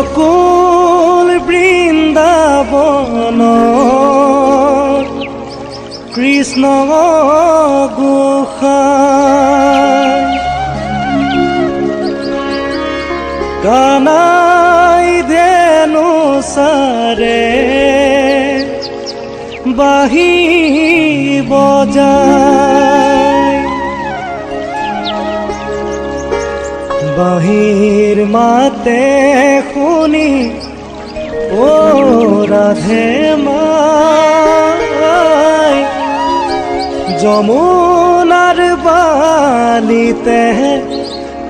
গোকুল বৃন্দাবন কৃষ্ণ গোসাই কানাই ধেনু সারে বাহি বজায় বাহির মাতে শুনি ও রাধে মাই যমুনার বালিতে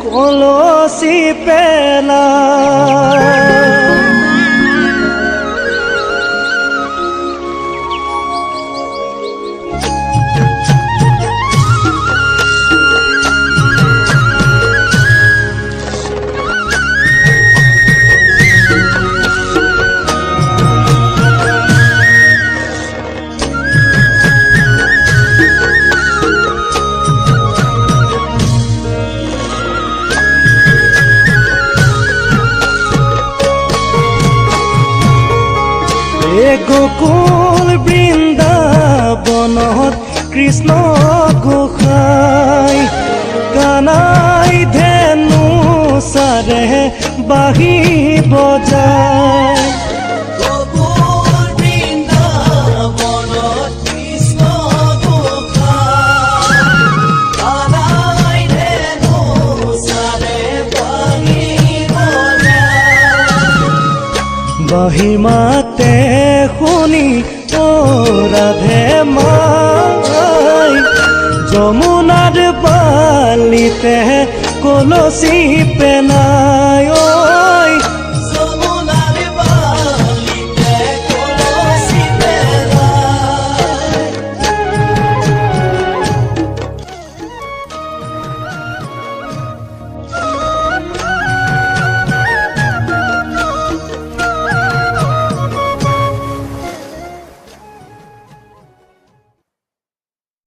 কলসি পেলায় গোকুল বৃন্দাবনত কৃষ্ণ গোসাই কানাই ধেনু সাৰে বাহি বজায় গোকুল বৃন্দাবনত কৃষ্ণ গোসাই কানাই ধেনু সাৰে বাহি বজায় বাহি মাতে শুনি ও ৰাধে মাই যমুনাৰ বালিতে কলসি পেনায়